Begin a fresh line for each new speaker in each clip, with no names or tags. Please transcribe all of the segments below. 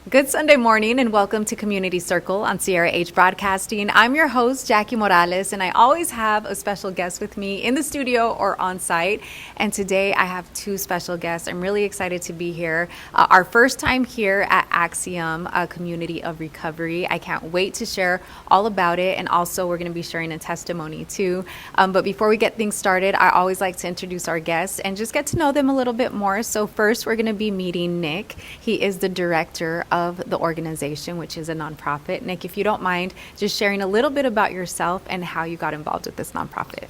Good Sunday morning and welcome to Community Circle on Sierra H Broadcasting. I'm your host, Jackie Morales, and I always have a special guest with me in the studio or on site. And today I have two special guests. I'm really excited to be here. Our first time here at Axiom Community of Recovery. I can't wait to share all about it. And also we're going to be sharing a testimony too. But before we get things started, I always like to introduce our guests and just get to know them a little bit more. So first we're going to be meeting Nick. He is the director of the organization, which is a nonprofit. Nick, if you don't mind, just sharing a little bit about yourself and how you got involved with this nonprofit.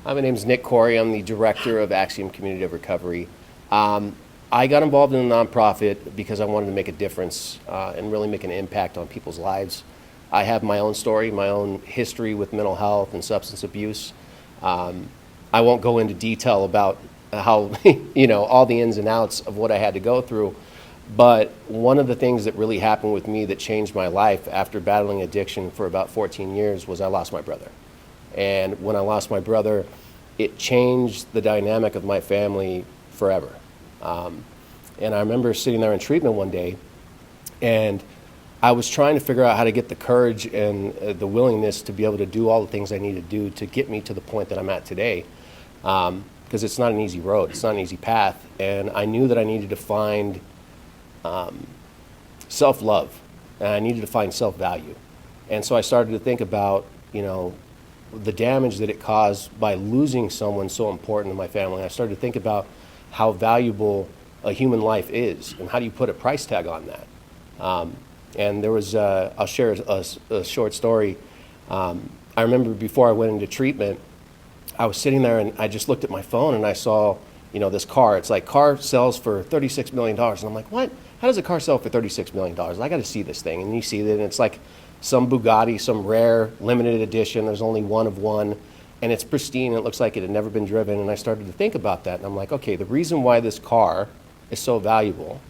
My name is Nick Corey. I'm the director of Axiom Community of Recovery. I got involved in a nonprofit because I wanted to make a difference and really make an impact on people's lives. I have my own story, my own history with mental health and substance abuse. I won't go into detail about how, all the ins and outs of what I had to go through. But one of the things that really happened with me that changed my life after battling addiction for about 14 years was I lost my brother. And when I lost my brother, it changed the dynamic of my family forever. And I remember sitting there in treatment one day, and I was trying to figure out how to get the courage and the willingness to be able to do all the things I need to do to get me to the point that I'm at today. Because it's not an easy road, it's not an easy path. And I knew that I needed to find self-love, and I needed to find self-value. And so I started to think about, the damage that it caused by losing someone so important in my family. I started to think about how valuable a human life is, and how do you put a price tag on that? And there was, I'll share a short story. I remember before I went into treatment, I was sitting there and I just looked at my phone and I saw, this car. It's like, car sells for $36 million. And I'm like, what? How does a car sell for $36 million? I got to see this thing. And you see it, and it's like some Bugatti, some rare limited edition. There's only one of one, and it's pristine. It looks like it had never been driven. And I started to think about that, and I'm like, okay, the reason why this car is so valuable,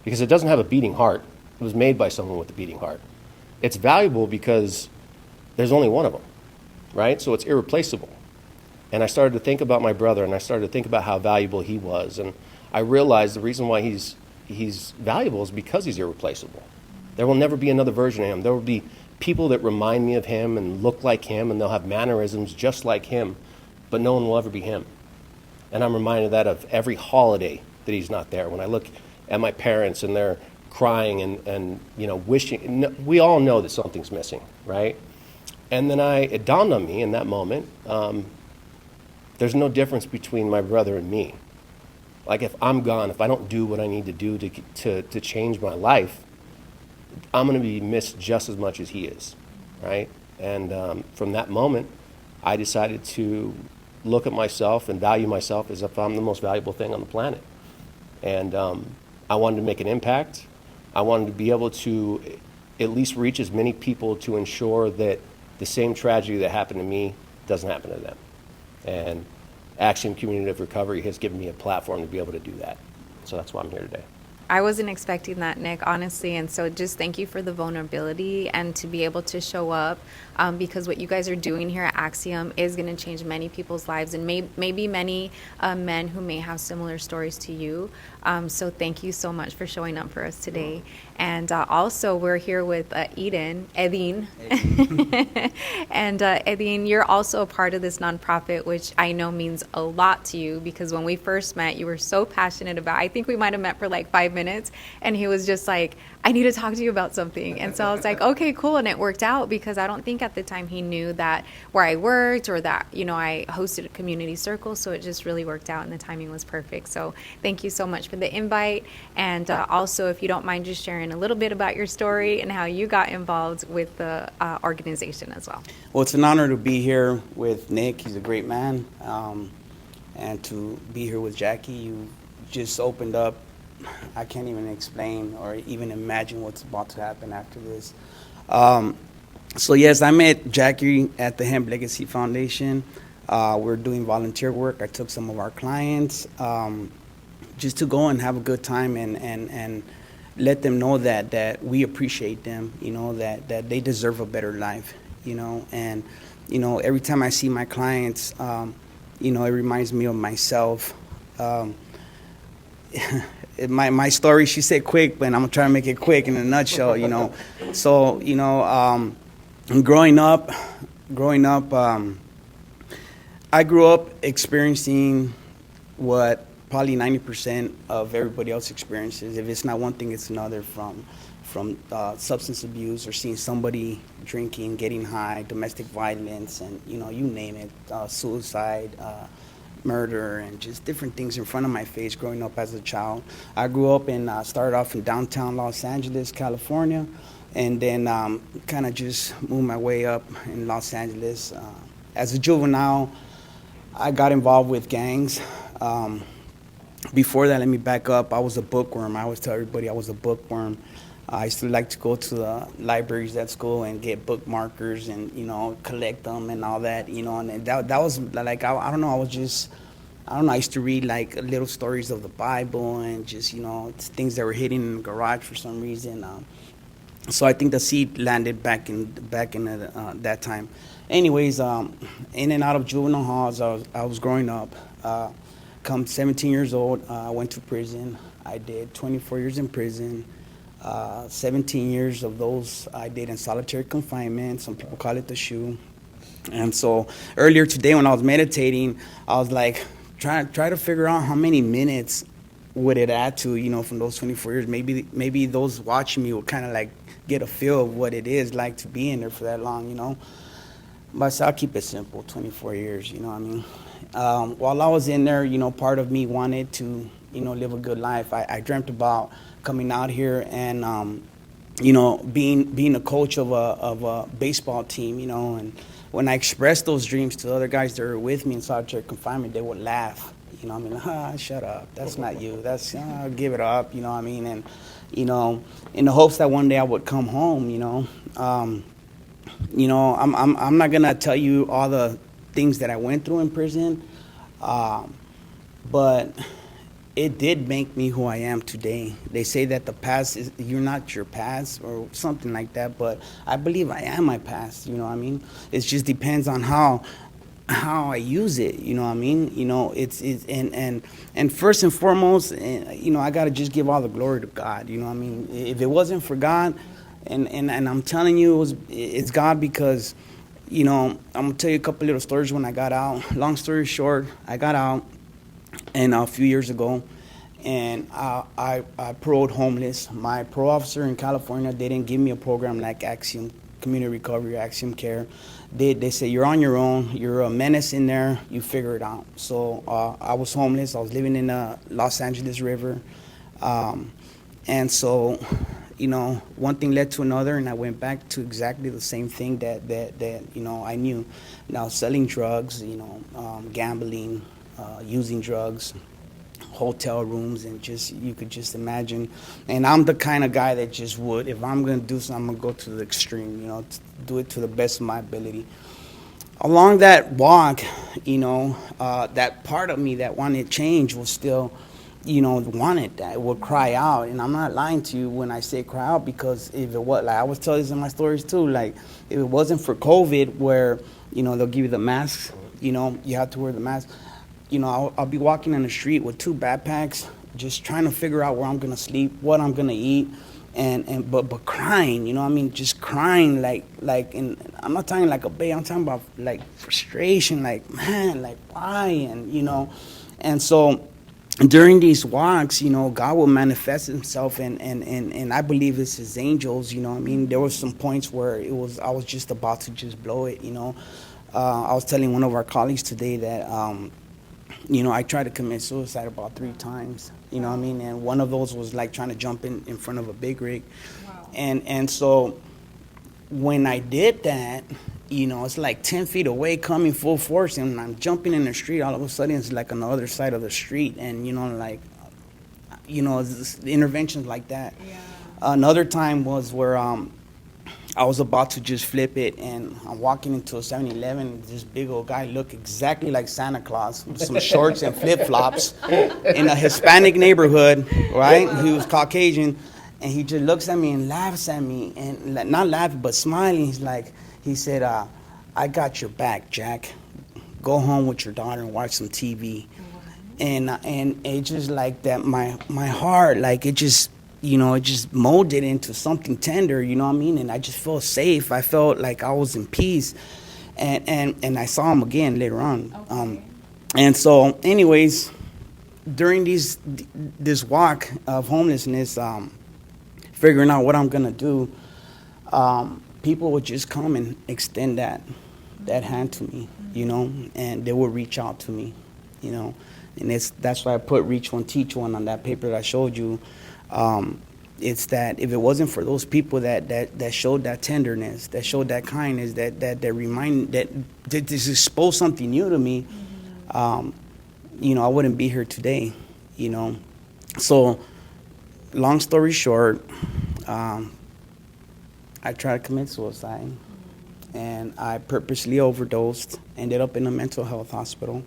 because it doesn't have a beating heart. It was made by someone with a beating heart. It's valuable because there's only one of them, right? So it's irreplaceable. And I started to think about my brother, and I started to think about how valuable he was. And I realized the reason why he's valuable is because he's irreplaceable. There will never be another version of him. There will be people that remind me of him and look like him, and they'll have mannerisms just like him, but no one will ever be him. And I'm reminded of that of every holiday that he's not there. When I look at my parents and they're crying and wishing, we all know that something's missing, right? And then it dawned on me in that moment, there's no difference between my brother and me. Like, if I'm gone, if I don't do what I need to do to change my life, I'm going to be missed just as much as he is, right? And from that moment, I decided to look at myself and value myself as if I'm the most valuable thing on the planet. And I wanted to make an impact. I wanted to be able to at least reach as many people to ensure that the same tragedy that happened to me doesn't happen to them. And Axiom Community of Recovery has given me a platform to be able to do that. So that's why I'm here today.
I wasn't expecting that, Nick, honestly. And so just thank you for the vulnerability and to be able to show up because what you guys are doing here at Axiom is going to change many people's lives and maybe many men who may have similar stories to you. So thank you so much for showing up for us today. And also we're here with Edin. And Edin, you're also a part of this nonprofit, which I know means a lot to you because when we first met, you were so passionate about, I think we might have met for like 5 minutes, and he was just like, I need to talk to you about something. And so I was like, okay, cool. And it worked out because I don't think at the time he knew that where I worked or that, I hosted a community circle. So it just really worked out and the timing was perfect. So thank you so much for the invite. And also, if you don't mind just sharing a little bit about your story and how you got involved with the organization as well.
Well, it's an honor to be here with Nick. He's a great man. And to be here with Jackie, you just opened up. I can't even explain or even imagine what's about to happen after this. So yes, I met Jackie at the Hemp Legacy Foundation. We're doing volunteer work. I took some of our clients just to go and have a good time and let them know that we appreciate them, that they deserve a better life, and every time I see my clients, it reminds me of myself. my story, she said quick, but I'm going to try to make it quick in a nutshell, So, growing up, I grew up experiencing what probably 90% of everybody else experiences. If it's not one thing, it's another, from substance abuse, or seeing somebody drinking, getting high, domestic violence, and you name it, suicide, murder, and just different things in front of my face growing up as a child. I grew up started off in downtown Los Angeles, California, and then kind of just moved my way up in Los Angeles. As a juvenile, I got involved with gangs. Before that, let me back up. I was a bookworm. I always tell everybody I was a bookworm. I used to like to go to the libraries at school and get bookmarkers and, collect them and all that, and that was like, I don't know, I used to read like little stories of the Bible and just, things that were hidden in the garage for some reason. So I think the seed landed back in that time. Anyways, in and out of juvenile halls, I was growing up. Come 17 years old, I went to prison. I did 24 years in prison. 17 years of those I did in solitary confinement. Some people call it the shoe. And so earlier today when I was meditating, I was like, try to figure out how many minutes would it add to, from those 24 years. Maybe those watching me will kind of like get a feel of what it is like to be in there for that long, But so I'll keep it simple, 24 years, While I was in there, part of me wanted to, live a good life. I dreamt about coming out here and, being a coach of a baseball team, and when I expressed those dreams to other guys that were with me in solitary confinement, they would laugh. Shut up. That's not you. That's give it up. And in the hopes that one day I would come home. I'm not gonna tell you all the things that I went through in prison, but it did make me who I am today. They say that the past you're not your past or something like that, but I believe I am my past. It just depends on how I use it. It's and first and foremost, I gotta just give all the glory to God. If it wasn't for God, and I'm telling you, it's God, because I'm gonna tell you a couple little stories when I got out. Long story short, I got out, and a few years ago, and I paroled homeless. My parole officer in California, they didn't give me a program like Axiom Community Recovery, Axiom Care. They say, you're on your own, you're a menace in there, you figure it out. So I was homeless, I was living in the Los Angeles River, and so one thing led to another, and I went back to exactly the same thing that I knew. Now, selling drugs, gambling, using drugs, hotel rooms, and you could just imagine. And I'm the kind of guy that just would, if I'm going to do something, I'm going to go to the extreme, to do it to the best of my ability. Along that walk, that part of me that wanted change was still, wanted that, would cry out. And I'm not lying to you when I say cry out, because if it was, like I always tell this in my stories too, like if it wasn't for COVID, where, they'll give you the masks, you have to wear the mask. I'll be walking in the street with 2 backpacks, just trying to figure out where I'm gonna sleep, what I'm gonna eat, but crying, just crying like, and I'm not talking like a baby, I'm talking about like frustration, like, man, like why, and so during these walks, God will manifest Himself, and I believe it's His angels. There were some points where I was just about to just blow it. I was telling one of our colleagues today that I tried to commit suicide about 3 times. And one of those was like trying to jump in front of a big rig. Wow. And so when I did that, it's like 10 feet away, coming full force, and I'm jumping in the street. All of a sudden, it's like on the other side of the street, and interventions like that. Yeah. Another time was where I was about to just flip it, and I'm walking into a 7-Eleven. This big old guy looked exactly like Santa Claus, with some shorts and flip-flops, in a Hispanic neighborhood, right? He was Caucasian, and he just looks at me and laughs at me, and not laughing but smiling. He said, I got your back, Jack. Go home with your daughter and watch some TV. and it just like that, my heart, like it just, it just molded into something tender, you know what I mean? And I just felt safe. I felt like I was in peace. And I saw him again later on.
Okay.
And so, anyways, during this walk of homelessness, figuring out what I'm gonna do, people would just come and extend that hand to me, and they would reach out to me, and that's why I put reach one, teach one on that paper that I showed you. It's that if it wasn't for those people that showed that tenderness, that showed that kindness, that just exposed something new to me, I wouldn't be here today, So, long story short, I tried to commit suicide, and I purposely overdosed, ended up in a mental health hospital.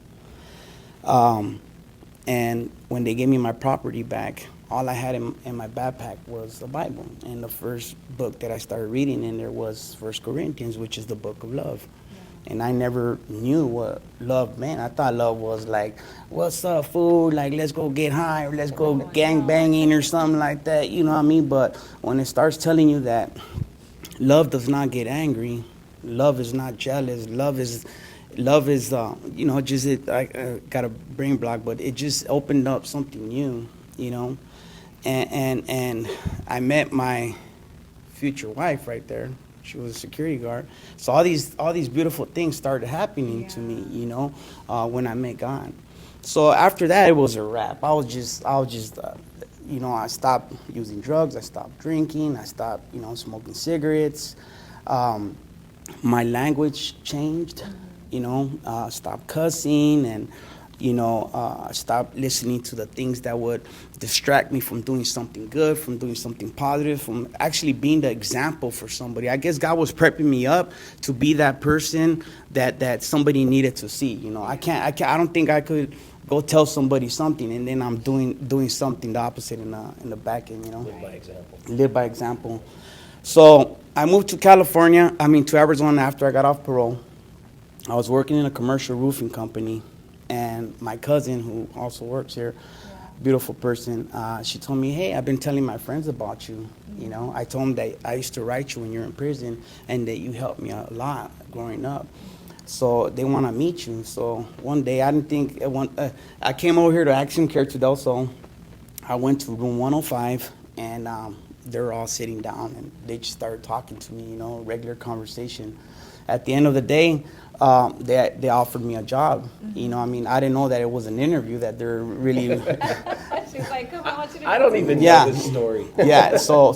And when they gave me my property back, all I had in my backpack was the Bible. And the first book that I started reading in there was 1 Corinthians, which is the book of love. Yeah. And I never knew what love meant. I thought love was like, what's up, fool? Like, let's go get high, or let's go gang banging or something like that. You know what I mean? But when it starts telling you that love does not get angry, love is not jealous, love is I got a brain block, but it just opened up something new, And I met my future wife right there. She was a security guard. So all these beautiful things started happening to me, when I met God. So after that, it was a wrap. I was just, I stopped using drugs. I stopped drinking. I stopped, smoking cigarettes. My language changed. Stop cussing and, stop listening to the things that would distract me from doing something good, from doing something positive, from actually being the example for somebody. I guess God was prepping me up to be that person that somebody needed to see. I don't think I could go tell somebody something and then I'm doing something the opposite in the back end. Live by example. So I moved to to Arizona after I got off parole. I was working in a commercial roofing company, and my cousin, who also works here, beautiful person, she told me, hey, I've been telling my friends about you. I told them that I used to write you when you were in prison and that you helped me a lot growing up. So they want to meet you. So one day, I didn't think, I came over here to Axiom Care to Del Sol. I went to room 105, and they were all sitting down, and they just started talking to me, regular conversation. At the end of the day, they offered me a job. I didn't know that it was an interview, that they're really...
She's like, come on,
I don't even know this story.
Yeah, so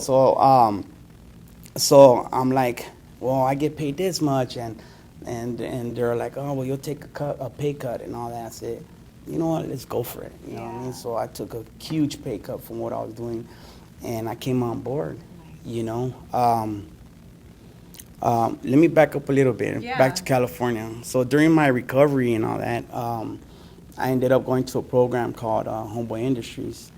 I'm like, well, I get paid this much, and they're like, oh, well, you'll take a pay cut and all that. I said, you know what, let's go for it. You know what I mean? So I took a huge pay cut from what I was doing, and I came on board, Let me back up a little bit, back to California. So during my recovery and all that, I ended up going to a program called Homeboy Industries.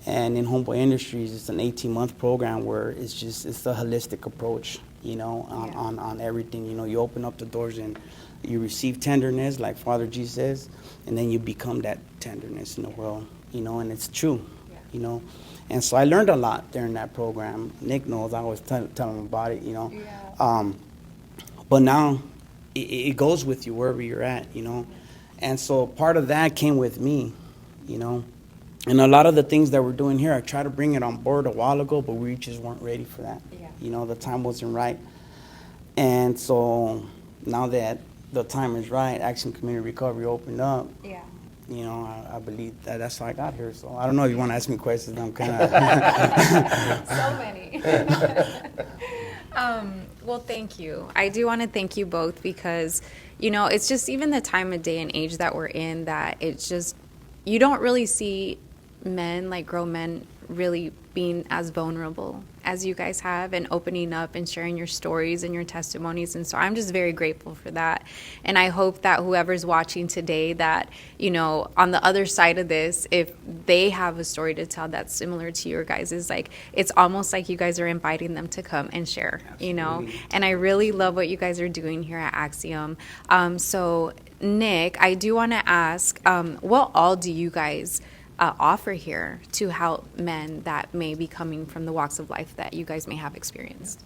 And in Homeboy Industries, it's an 18-month program where it's a holistic approach, on everything. You open up the doors and you receive tenderness, like Father G says, and then you become that tenderness in the world, and it's true, And so I learned a lot during that program. Nick knows, I always tell him about it, But now it goes with you wherever you're at, And so part of that came with me, And a lot of the things that we're doing here, I tried to bring it on board a while ago, but we just weren't ready for that. The time wasn't right. And so now that the time is right, Axiom Community of Recovery opened up. I believe that's how I got here. So I don't know if you want to ask me questions. I'm kind of...
So many. Well, thank you. I do want to thank you both because, it's just even the time of day and age that we're in that it's just, you don't really see men, like grown men, really being as vulnerable as you guys have and opening up and sharing your stories and your testimonies. And so I'm just very grateful for that. And I hope that whoever's watching today that, on the other side of this, if they have a story to tell that's similar to your guys's, like, it's almost like you guys are inviting them to come and share, And I really love what you guys are doing here at Axiom. So Nick, I do want to ask, what all do you guys offer here to help men that may be coming from the walks of life that you guys may have experienced?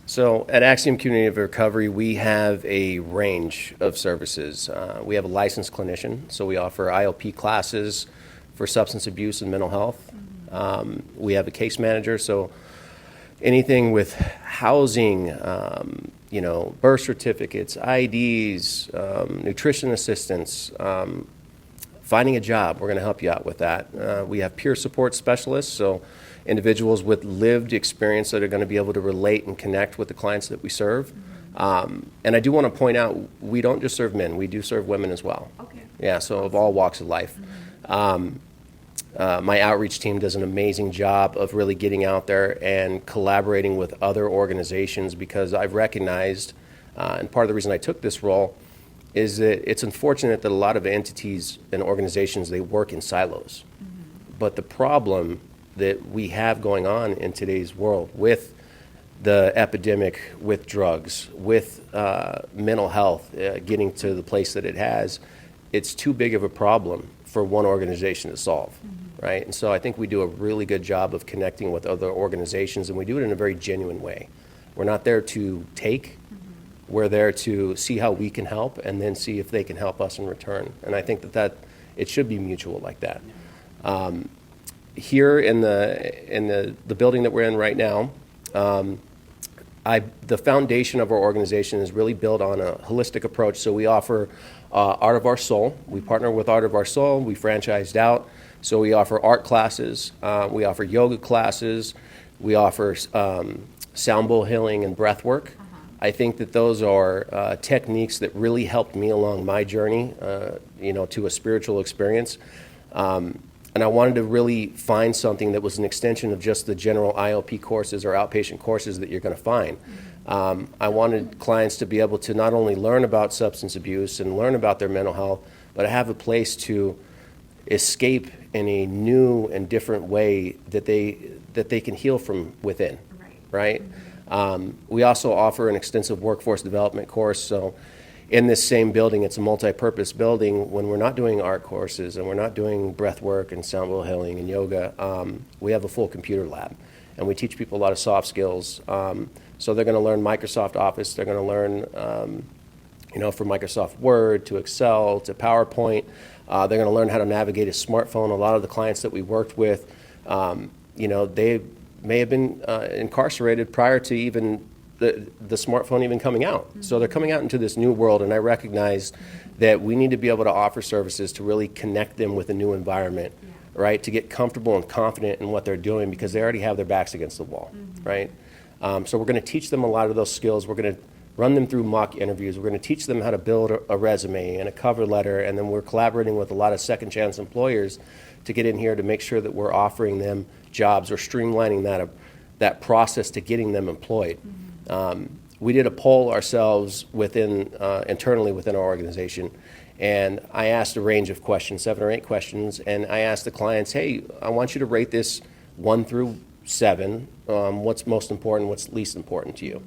So at Axiom Community of Recovery, we have a range of services. We have a licensed clinician, so we offer IOP classes for substance abuse and mental health. We have a case manager, so anything with housing, birth certificates, IDs, nutrition assistance, finding a job, we're going to help you out with that. We have peer support specialists, so individuals with lived experience that are going to be able to relate and connect with the clients that we serve. And I do want to point out, we don't just serve men, we do serve women as well.
Okay.
Yeah, so of all walks of life. My outreach team does an amazing job of really getting out there and collaborating with other organizations, because I've recognized, and part of the reason I took this role, is that it's unfortunate that a lot of entities and organizations, they work in silos. But the problem that we have going on in today's world with the epidemic, with drugs, with mental health getting to the place that it has, it's too big of a problem for one organization to solve, right? And so I think we do a really good job of connecting with other organizations, and we do it in a very genuine way. We're not there to take, we're there to see how we can help and then see if they can help us in return. And I think that it should be mutual like that. Here in the building that we're in right now, the foundation of our organization is really built on a holistic approach. So we offer Art of Our Soul. We partner with Art of Our Soul. We franchised out. So we offer art classes. We offer yoga classes. We offer sound bowl healing and breath work. I think that those are techniques that really helped me along my journey, to a spiritual experience. And I wanted to really find something that was an extension of just the general IOP courses or outpatient courses that you're going to find. I wanted clients to be able to not only learn about substance abuse and learn about their mental health, but have a place to escape in a new and different way that they can heal from within, right? We also offer an extensive workforce development course. So in this same building, it's a multi-purpose building. When we're not doing art courses and we're not doing breath work and sound bowl healing and yoga, we have a full computer lab. And we teach people a lot of soft skills. So they're going to learn Microsoft Office. They're going to learn, from Microsoft Word to Excel to PowerPoint. They're going to learn how to navigate a smartphone. A lot of the clients that we worked with, they may have been incarcerated prior to even the smartphone even coming out. So they're coming out into this new world, and I recognize that we need to be able to offer services to really connect them with a new environment, right? To get comfortable and confident in what they're doing, because they already have their backs against the wall, right? So we're going to teach them a lot of those skills. We're going to run them through mock interviews. We're going to teach them how to build a resume and a cover letter, and then we're collaborating with a lot of second chance employers to get in here to make sure that we're offering them jobs or streamlining that process to getting them employed. We did a poll ourselves internally within our organization, and I asked a range of questions, 7 or 8 questions, and I asked the clients, hey, I want you to rate this 1 through 7. What's most important, what's least important to you?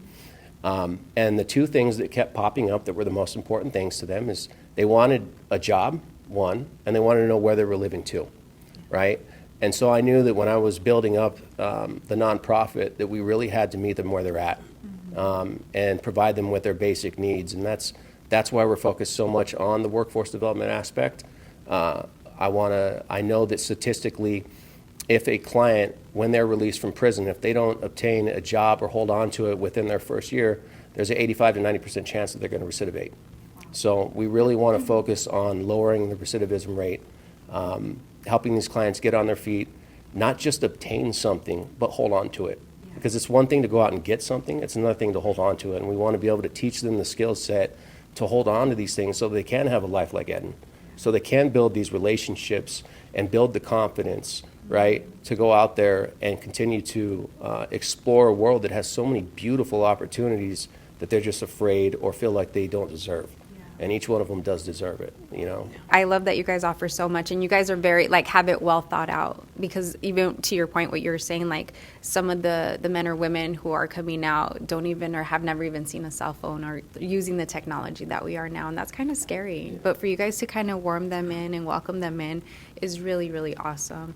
And the 2 things that kept popping up that were the most important things to them is they wanted a job, 1, and they wanted to know where they were living, 2, right? And so I knew that when I was building up the nonprofit, that we really had to meet them where they're at. And provide them with their basic needs. And that's why we're focused so much on the workforce development aspect. I know that statistically, if a client, when they're released from prison, if they don't obtain a job or hold on to it within their first year, there's an 85 to 90% chance that they're going to recidivate. So we really want to focus on lowering the recidivism rate, helping these clients get on their feet, not just obtain something, but hold on to it. Because it's one thing to go out and get something, it's another thing to hold on to it. And we want to be able to teach them the skill set to hold on to these things so they can have a life like Eden. So they can build these relationships and build the confidence, right, to go out there and continue to explore a world that has so many beautiful opportunities that they're just afraid or feel like they don't deserve. and each one of them does deserve it, you know.
I love that you guys offer so much, and you guys are very, like, have it well thought out, because even to your point, what you were saying, like, some of the men or women who are coming out don't even, or have never even seen a cell phone or using the technology that we are now, and that's kind of scary. But for you guys to kind of warm them in and welcome them in is really, really awesome.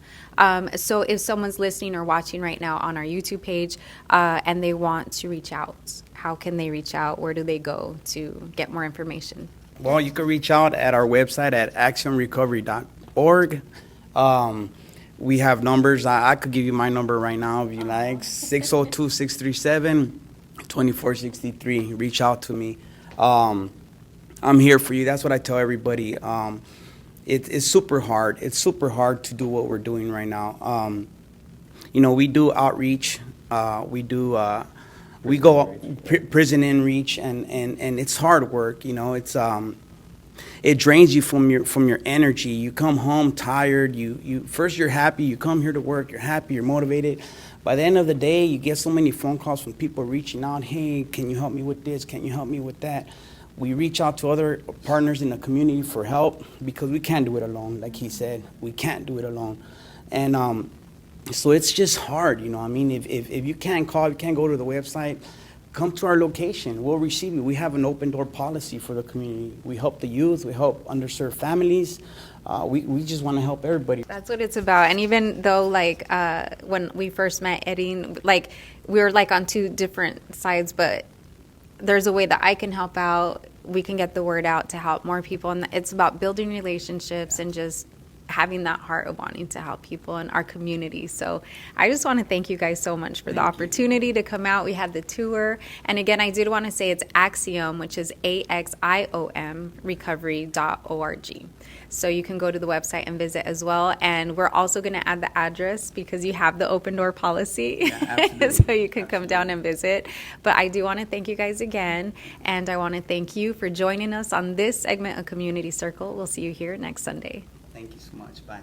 So if someone's listening or watching right now on our YouTube page, and they want to reach out, how can they reach out? Where do they go to get more information?
Well, you can reach out at our website at axiomrecovery.org. We have numbers. I could give you my number right now if you like, 602-637-2463. Reach out to me. I'm here for you. That's what I tell everybody. It's super hard. It's super hard to do what we're doing right now. You know, we do outreach. We go prison inreach, and it's hard work. You know, it drains you from your energy. You come home tired. You first you're happy. You come here to work. You're happy. You're motivated. By the end of the day, you get so many phone calls from people reaching out. Hey, can you help me with this? Can you help me with that? We reach out to other partners in the community for help because we can't do it alone. Like he said, we can't do it alone, and so it's just hard, you know. I mean, if you can't call, you can't go to the website, come to our location. We'll receive you. We have an open door policy for the community. We help the youth. We help underserved families. We just want to help everybody.
That's what it's about. And even though, like, when we first met Eddie, like, we were, like, on two different sides, but there's a way that I can help out. We can get the word out to help more people. And it's about building relationships and just having that heart of wanting to help people in our community. So I just want to thank you guys so much for the opportunity to come out. We had the tour. And again, I did want to say it's Axiom, which is AXIOM, recovery.org. So you can go to the website and visit as well. And we're also going to add the address because you have the open door policy. Yeah, so you can come down and visit. But I do want to thank you guys again. And I want to thank you for joining us on this segment of Community Circle. We'll see you here next Sunday.
Thank you so much. Bye.